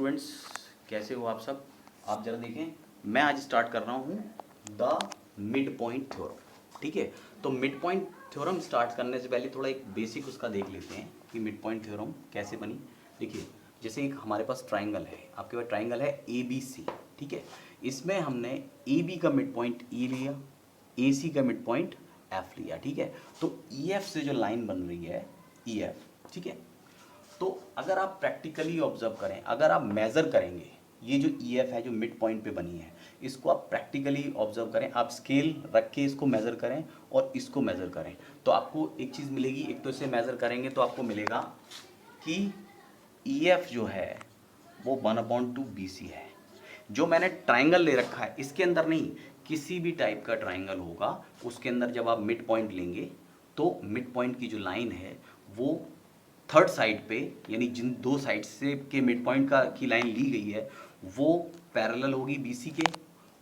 Students, कैसे हो आप सब। आप जरा देखें, मैं आज स्टार्ट कर रहा हूँ द मिड पॉइंट थ्योरम। ठीक है, तो मिड पॉइंट थ्योरम स्टार्ट करने से पहले थोड़ा एक बेसिक उसका देख लेते हैं कि मिड पॉइंट थ्योरम कैसे बनी। देखिए, जैसे एक हमारे पास ट्राइंगल है, आपके पास ट्राइंगल है ए बी सी। ठीक है, इसमें हमने ए बी का मिड पॉइंट ई लिया, ए सी का मिड पॉइंट एफ लिया। ठीक है, तो ई एफ से जो लाइन बन रही है ई एफ, ठीक है, तो अगर आप प्रैक्टिकली ऑब्जर्व करें, अगर आप मेज़र करेंगे, ये जो ई एफ है जो मिड पॉइंट पे बनी है, इसको आप प्रैक्टिकली ऑब्जर्व करें, आप स्केल रख के इसको मेज़र करें और इसको मेज़र करें, तो आपको एक चीज़ मिलेगी। एक तो इसे मेज़र करेंगे तो आपको मिलेगा कि ई एफ जो है वो 1/2 बी सी है। जो मैंने ट्राइंगल ले रखा है इसके अंदर नहीं, किसी भी टाइप का ट्राइंगल होगा उसके अंदर जब आप मिड पॉइंट लेंगे तो मिड पॉइंट की जो लाइन है वो थर्ड साइड पे, यानी जिन दो साइड से के मिड पॉइंट का की लाइन ली गई है वो पैरेलल होगी बीसी के,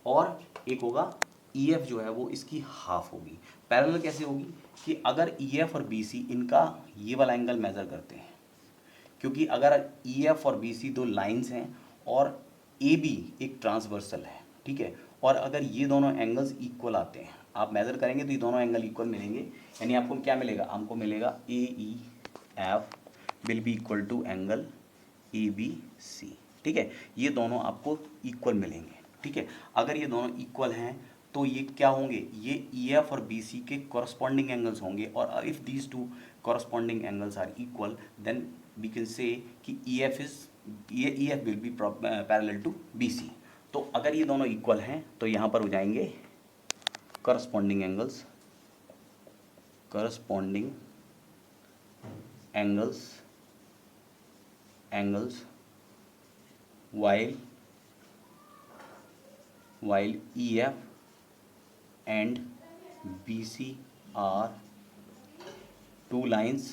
और एक होगा ईएफ जो है वो इसकी हाफ होगी। पैरेलल कैसे होगी कि अगर ईएफ और बीसी इनका ये वाला एंगल मेजर करते हैं, क्योंकि अगर ईएफ और बीसी दो लाइंस हैं और ए बी एक ट्रांसवर्सल है, ठीक है, और अगर ये दोनों एंगल्स इक्वल आते हैं, आप मेजर करेंगे तो ये दोनों एंगल इक्वल मिलेंगे, यानी आपको क्या मिलेगा, हमको मिलेगा A E F will be equal to angle A B C. ठीक है, ये दोनों आपको इक्वल मिलेंगे। ठीक है, अगर ये दोनों इक्वल हैं तो ये क्या होंगे, ये ई एफ और बी सी के कॉरस्पॉन्डिंग एंगल्स होंगे, और if these two corresponding angles are equal then we can say कि E F will be parallel to B C. तो अगर ये दोनों इक्वल हैं तो यहाँ पर हो जाएंगे corresponding angles while EF and BC are two lines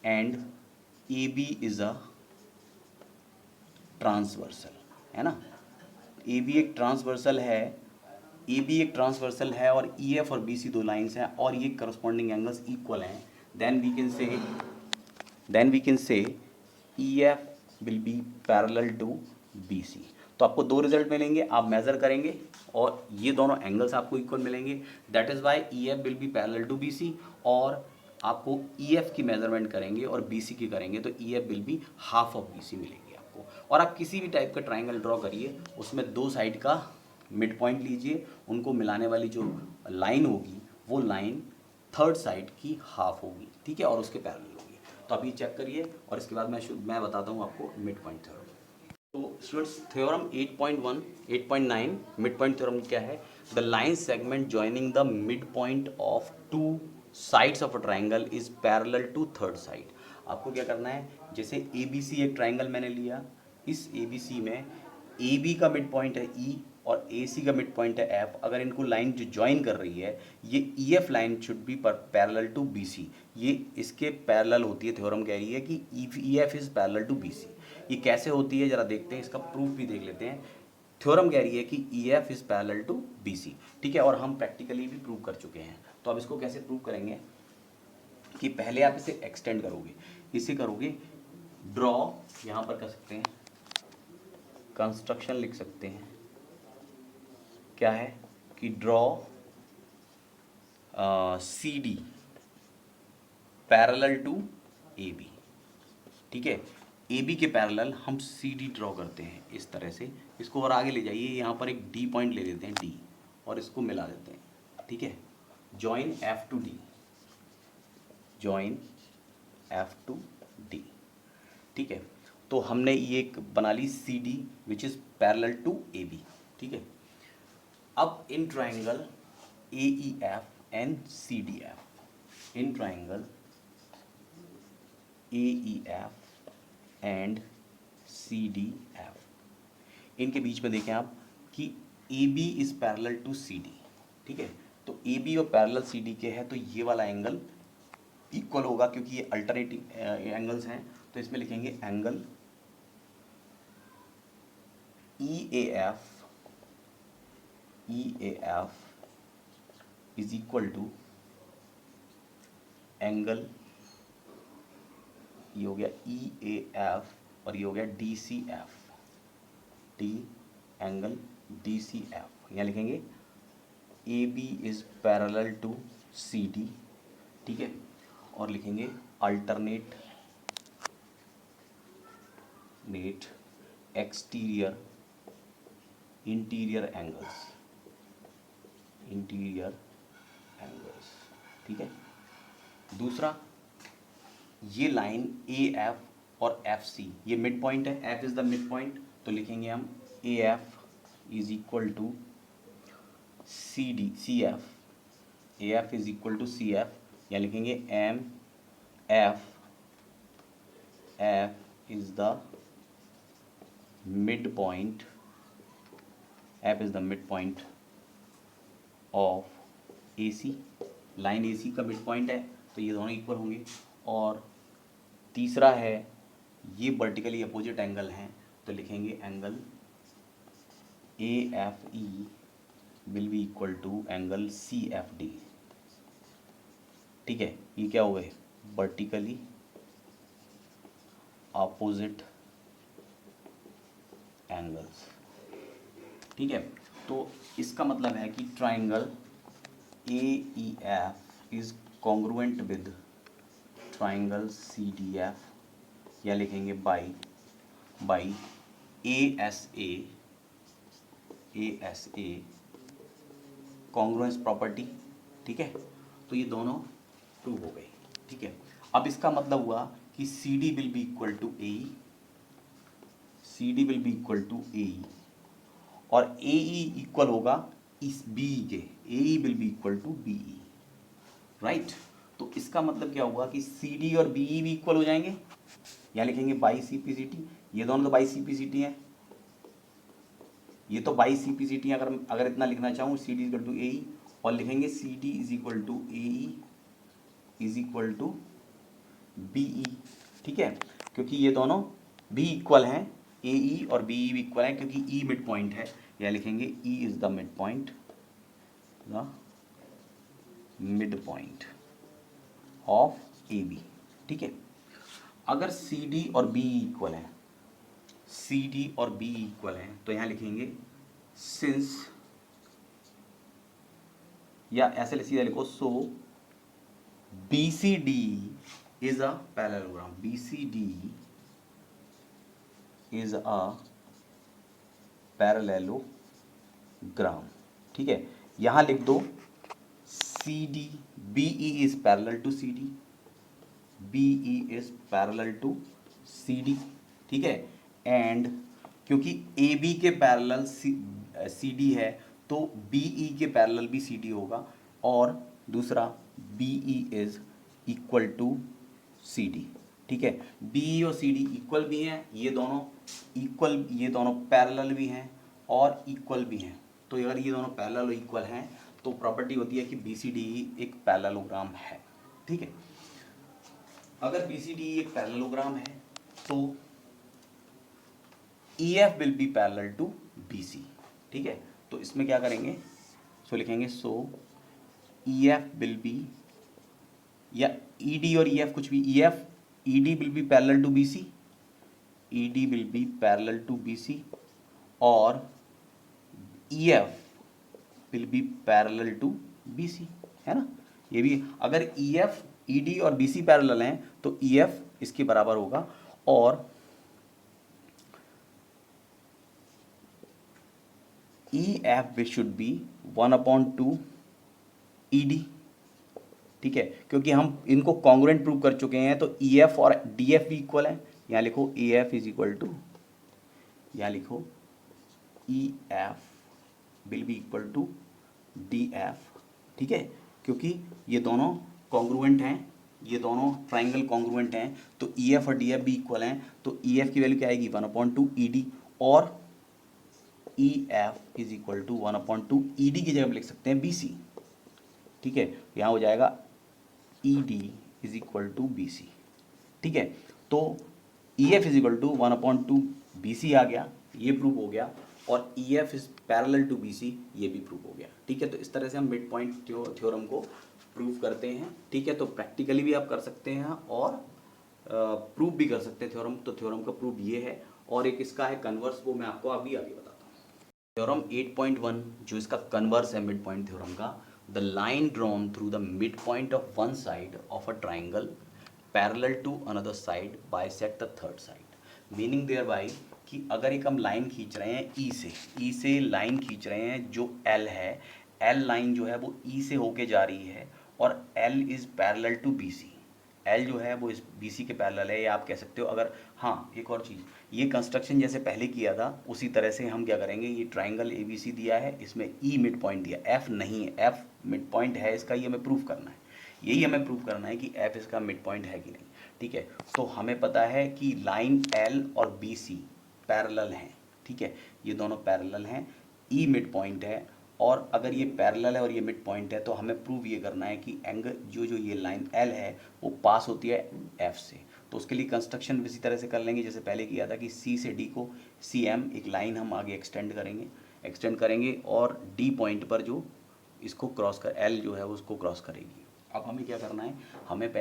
and AB is a transversal, है ना। AB एक ट्रांसवर्सल है और EF और BC दो लाइंस हैं और ये करस्पॉन्डिंग एंगल्स इक्वल हैं, then we can say EF will be parallel to BC। तो आपको दो रिजल्ट मिलेंगे, आप मेजर करेंगे और ये दोनों एंगल्स आपको इक्वल मिलेंगे, that is why EF will be parallel to BC। और आपको EF की मेजरमेंट करेंगे और BC की करेंगे तो EF will be half of BC मिलेंगे आपको। और आप किसी भी टाइप का ट्राइंगल ड्रॉ करिए, उसमें दो साइड का मिड पॉइंट लीजिए, उनको मिलाने वाली जो लाइन होगी वो लाइन थर्ड साइड की हाफ होगी, ठीक है, और उसके पैरेलल होगी। तो आप ये चेक करिए और इसके बाद मैं बताता हूँ आपको मिड पॉइंट थ्योरम। तो students, theorem 8.1 8.9 mid point theorem क्या है, the line segment joining the mid point of two sides of a triangle is parallel to third side. आपको क्या करना है, जैसे ए बी सी एक ट्राइंगल मैंने लिया, इस ए बी सी में ए बी का मिड पॉइंट है ई और ए सी का मिड पॉइंट है एफ। अगर इनको लाइन जो ज्वाइन कर रही है, ये E F line should be parallel to B C, ये इसके पैरेलल होती है। थ्योरम कह रही है कि E F is parallel to B C. ये कैसे होती है जरा देखते हैं, इसका प्रूफ भी देख लेते हैं। थ्योरम कह रही है कि E F is parallel to B C, ठीक है, और हम प्रैक्टिकली भी प्रूव कर चुके हैं। तो अब इसको कैसे प्रूव करेंगे कि पहले आप इसे एक्सटेंड करोगे, इसे करोगे ड्रॉ, यहाँ पर कर सकते हैं कंस्ट्रक्शन लिख सकते हैं, क्या है कि draw C D parallel to A B. ठीक है, ए बी के पैरेलल हम सी डी ड्रॉ करते हैं इस तरह से। इसको और आगे ले जाइए, यहाँ पर एक डी पॉइंट ले लेते हैं डी और इसको मिला देते हैं, ठीक है, join F to D, join F to D. ठीक है, तो हमने ये एक बना ली C D which is parallel to A B. ठीक है, अब in triangle A E F and C D F, in triangle A E F and C D F, इनके बीच में देखें आप कि A B is parallel to C D. ठीक है, तो ए बी और पैरेलल सी डी के है तो ये वाला एंगल इक्वल होगा, क्योंकि ये अल्टरनेटिंग एंगल्स हैं। तो इसमें लिखेंगे angle E A F is equal to angle, ये हो गया ई ए एफ और ये हो गया D C F, D angle D C F. यहाँ लिखेंगे A B is parallel to C D, ठीक है, और लिखेंगे alternate net exterior interior angles, interior angles, ठीक है। दूसरा, ये लाइन ए एफ और एफ सी, ये मिड पॉइंट है, F is the mid point, तो लिखेंगे हम A F is equal to C D, C F, A F is equal to C F, या लिखेंगे M F, F is the mid point, F is the mid point of A C, line A C का mid point है, तो ये दोनों equal होंगे। और तीसरा है, ये वर्टिकली अपोजिट एंगल हैं, तो लिखेंगे angle A F E will be equal to angle C F D, ठीक है। ये क्या हो गए, वर्टिकली अपोजिट एंगल्स, ठीक है। तो इसका मतलब है कि triangle A E F is congruent with triangle C D F, या लिखेंगे by A S A congruence property, ठीक है। तो ये दोनों प्रूव हो गए, ठीक है। अब इसका मतलब हुआ कि C D will be equal to A E, C D will be equal to A E, और ए ई इक्वल होगा इस बी के, A E will be equal to B E, right. तो इसका मतलब क्या हुआ कि सी डी और बी ई भी इक्वल हो जाएंगे, यहाँ लिखेंगे by C P C T, ये दोनों तो by C P C T है, ये तो by C P C T, अगर इतना लिखना चाहूँ C D is equal to A E, और लिखेंगे C D is equal to A E is equal to B E, ठीक है, क्योंकि ये दोनों भी इक्वल हैं, ए ई और बी ई भी इक्वल हैं, क्योंकि ई मिड पॉइंट है, या लिखेंगे E is the mid point, the mid point of A B, ठीक है। अगर सी डी और बी इक्वल हैं, सी डी और बी इक्वल हैं, तो यहाँ लिखेंगे सिंस, या ऐसे सीधा लिखो, so B C D is a parallelogram, B C D is a parallelogram, ठीक है। यहां लिख दो C D, B E is parallel to C D, B E is parallel to C D, ठीक है। एंड क्योंकि ए बी के parallel C D है, तो बी ई के पैरेलल भी सी डी होगा, और दूसरा B E is equal to C D, ठीक है। बी ई और सी डी इक्वल भी हैं, ये दोनों इक्वल, ये दोनों पैरेलल भी हैं और इक्वल भी हैं। तो अगर ये दोनों पैरेलल और इक्वल हैं, तो प्रॉपर्टी होती है कि बी सी डी एक पैरेललोग्राम है, ठीक है। अगर बी सी डी एक पैरेललोग्राम है, तो E F will be parallel to B C, ठीक है। तो इसमें क्या करेंगे, सो लिखेंगे so E F will be, या ई डी और ई एफ कुछ भी, E F E D will be parallel to B C, E D will be parallel to B C, और E F will be parallel to B C, है ना। ये भी अगर ई एफ ई डी और B C parallel हैं, तो E F इसके बराबर होगा, और E F should be 1/2 E D, ठीक है, क्योंकि हम इनको कॉन्ग्रुएंट प्रूव कर चुके हैं, तो ई एफ और डी एफ भी इक्वल है। यहाँ लिखो A F is equal to, यहाँ लिखो E F will be equal to D F, ठीक है, क्योंकि ये दोनों कॉन्ग्रुएंट हैं, ये दोनों ट्राइंगल कॉन्ग्रुएंट हैं, तो ई एफ और डी एफ भी इक्वल हैं, तो ई एफ की वैल्यू क्या आएगी 1/2 ई डी, और E F is equal to 1/2 E D की जगह लिख सकते हैं बी सी, ठीक है। यहाँ हो जाएगा E D is equal to B C, ठीक है। तो E F is equal to 1/2 B C आ गया, ये प्रूव हो गया, और E F is parallel to B C, ये भी प्रूव हो गया, ठीक है। तो इस तरह से हम मिड पॉइंट थ्योरम को प्रूव करते हैं, ठीक है। तो प्रैक्टिकली भी आप कर सकते हैं और प्रूव भी कर सकते हैं थ्योरम। तो थ्योरम का प्रूफ ये है, और एक इसका है कन्वर्स, वो मैं आपको अभी आगे बताता हूँ। थ्योरम 8.1 जो इसका कन्वर्स है मिड पॉइंट थ्योरम का, the line drawn through the mid point of one side of a triangle parallel to another side bisect the third side. Meaning thereby कि अगर एक हम लाइन खींच रहे हैं ई से लाइन खींच रहे हैं जो एल है, एल लाइन जो है वो ई से होके जा रही है, और L is parallel to B C. L जो है वो इस बी सी के पैरेलल है, या आप कह सकते हो अगर, हाँ एक और चीज़, ये कंस्ट्रक्शन जैसे पहले किया था उसी तरह से हम क्या करेंगे, ये ट्राइंगल ए बी सी दिया है, इसमें ई मिड पॉइंट दिया, एफ नहीं है, एफ मिड पॉइंट है इसका, ये हमें प्रूव करना है। यही हमें प्रूव करना है कि एफ इसका मिड पॉइंट है कि नहीं। ठीक है, तो हमें पता है कि लाइन एल और बी सी पैरेलल हैं। ठीक है, ये दोनों पैरेलल हैं, ई मिड पॉइंट है, और अगर ये पैरेलल है और ये मिड पॉइंट है तो हमें प्रूव ये करना है कि एंगल जो ये लाइन एल है वो पास होती है एफ से। तो उसके लिए कंस्ट्रक्शन इसी तरह से कर लेंगे जैसे पहले किया था कि सी से डी को, सी एम एक लाइन हम आगे एक्सटेंड करेंगे और डी पॉइंट पर जो इसको क्रॉस कर, एल जो है वो उसको क्रॉस करेगी। अब हमें क्या करना है, हमें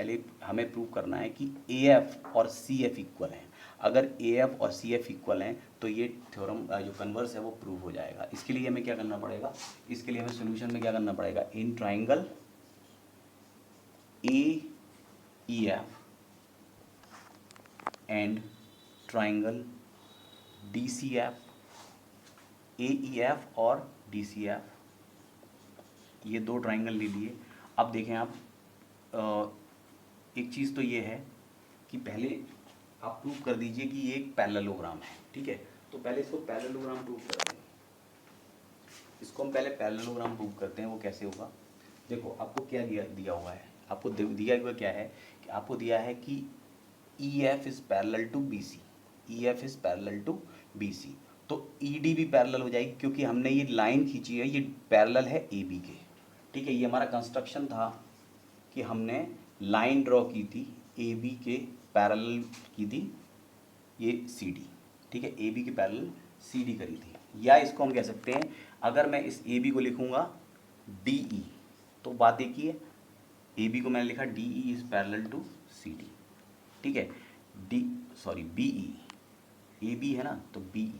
प्रूव करना है कि ए एफ और सी एफ इक्वल हैं। अगर ए एफ और सी एफ इक्वल हैं तो ये थ्योरम जो कन्वर्स है वो प्रूव हो जाएगा। इसके लिए हमें क्या करना पड़ेगा, इसके लिए हमें सोल्यूशन में क्या करना पड़ेगा, in triangle A E F and triangle D C F, A E F और डी सी एफ, ये दो ट्राइंगल ले लिए। अब देखें आप, एक चीज़ तो ये है कि पहले आप प्रूव कर दीजिए कि ये एक पैरेललोग्राम है। ठीक है, तो पहले इसको पैरेललोग्राम प्रूव करते हैं। इसको हम पहले पैरेललोग्राम प्रूव करते हैं, वो कैसे होगा। देखो आपको क्या दिया हुआ है, आपको दिया हुआ क्या है कि आपको दिया है कि E F is parallel to B C, E F is parallel to B C, तो ई डी भी पैरेलल हो जाएगी क्योंकि हमने ये लाइन खींची है, ये पैरेलल है ए बी के। ठीक है, ये हमारा कंस्ट्रक्शन था कि हमने लाइन ड्रॉ की थी ए बी के पैरेलल की थी ये सी डी। ठीक है, ए बी के पैरेलल सी डी करी थी, या इसको हम कह सकते हैं अगर मैं इस ए बी को लिखूंगा डी ई, तो बात एक ही है, ए बी को मैंने लिखा D E is parallel to C D. ठीक है, बी ई, ए बी है ना, तो B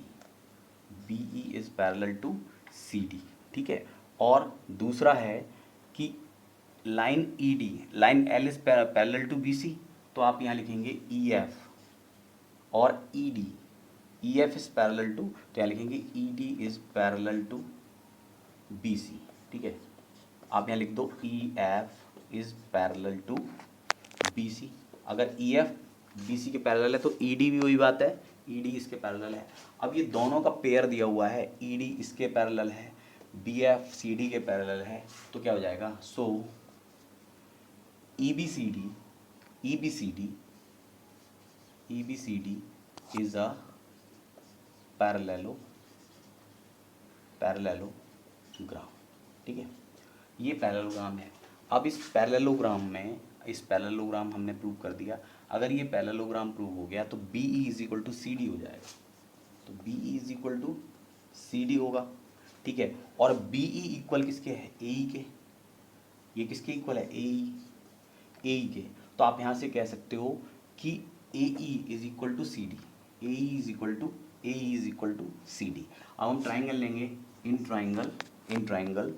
E is parallel to C D. ठीक है, और दूसरा है कि line E D, line L is parallel to B C, तो आप यहाँ लिखेंगे ई एफ और E D, E F is parallel to, तो यहाँ लिखेंगे E D is parallel to B C. ठीक है, आप यहाँ लिख दो E F is parallel to B C. अगर ई एफ बी सी के पैरेलल है तो ई डी भी वही बात है, ई डी इसके पैरेलल है। अब ये दोनों का पेयर दिया हुआ है, ई डी इसके पैरेलल है, बी एफ सी डी के पैरेलल है, तो क्या हो जाएगा, so E B C D, E B C D, E B C D is a parallelogram. ठीक है, ये पैरेललोग्राम है। अब इस पैरेललोग्राम हमने प्रूव कर दिया। अगर ये पैरेललोग्राम प्रूव हो गया तो B E is equal to C D हो जाएगा, तो B E is equal to C D होगा। ठीक है, और बी ई इक्वल किसके है, ए ई के, ये किसके इक्वल है, ए ई के। तो आप यहाँ से कह सकते हो कि A E is equal to C D, A E is equal to C D. अब हम ट्राइंगल लेंगे, in triangle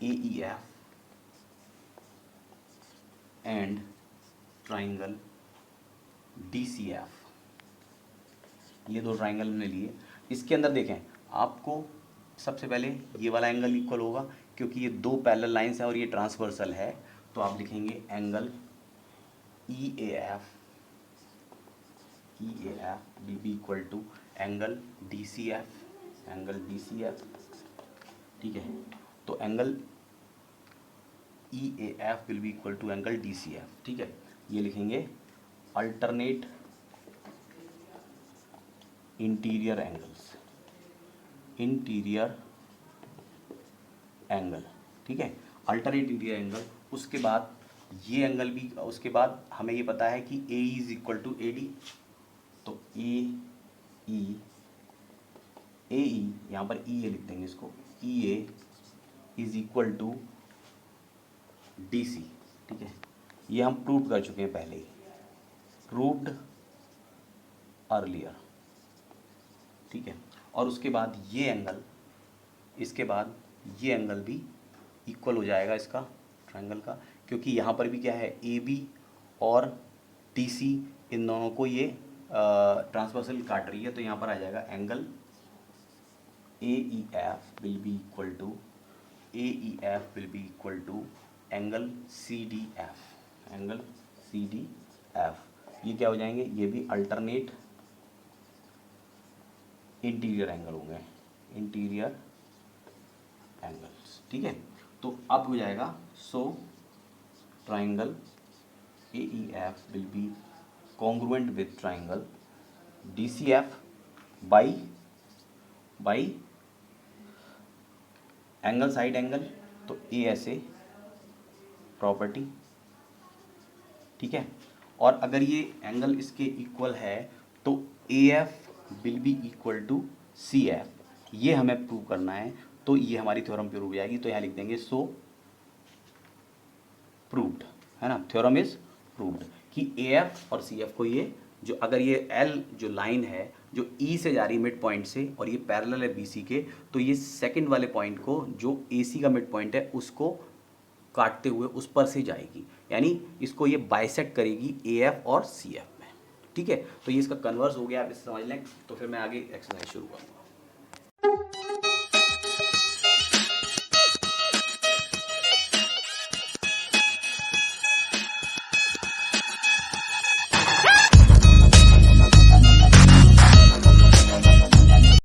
A E F and triangle D C F, ये दो ट्राइंगल हमने लिए। इसके अंदर देखें, आपको सबसे पहले ये वाला एंगल इक्वल होगा क्योंकि ये दो पैरेलल लाइंस हैं और ये ट्रांसवर्सल है, तो आप लिखेंगे angle E A F will be equal to angle D C F, ठीक है, तो angle E A F will be equal to angle D C F. ठीक है, ये लिखेंगे अल्टरनेट इंटीरियर एंगल। ठीक है, अल्टरनेट इंटीरियर एंगल। उसके बाद ये एंगल भी, उसके बाद हमें ये पता है कि A is equal to A D, तो ए ई यहाँ पर ई ए लिख देंगे इसको, E A is equal to D C. ठीक है, ये हम प्रूव कर चुके हैं पहले ही, प्रूव्ड अर्लियर, ठीक है। और उसके बाद ये एंगल, इसके बाद ये एंगल भी इक्वल हो जाएगा इसका ट्रायंगल का, क्योंकि यहाँ पर भी क्या है, ए बी और टी सी इन दोनों को ये ट्रांसवर्सल काट रही है, तो यहाँ पर आ जाएगा angle A E F will be equal to angle C D F, angle C D F. ये क्या हो जाएंगे, ये भी अल्टरनेट इंटीरियर एंगल होंगे, इंटीरियर एंगल्स, ठीक है। तो अब हो जाएगा, so triangle A E F will be congruent with triangle D C F by angle side angle, तो ए ऐसे प्रॉपर्टी, ठीक है। और अगर ये एंगल इसके इक्वल है तो A F will be equal to C F, ये हमें प्रूव करना है, तो ये हमारी थ्योरम प्रूव हो जाएगी। तो यहाँ लिख देंगे सो प्रूव्ड, है ना, थ्योरम इज प्रूव्ड कि ए एफ और सी एफ को ये जो, अगर ये एल जो लाइन है जो ई से जा रही मिड पॉइंट से और ये पैरेलल है बी सी के, तो ये सेकंड वाले पॉइंट को जो ए सी का मिड पॉइंट है उसको काटते हुए उस पर से जाएगी, यानी इसको ये बाइसेक्ट करेगी ए एफ और सी एफ में, ठीक है। तो ये इसका कन्वर्स हो गया, आप इसे समझ लें। तो फिर मैं आगे एक्सरसाइज शुरू करूँगा।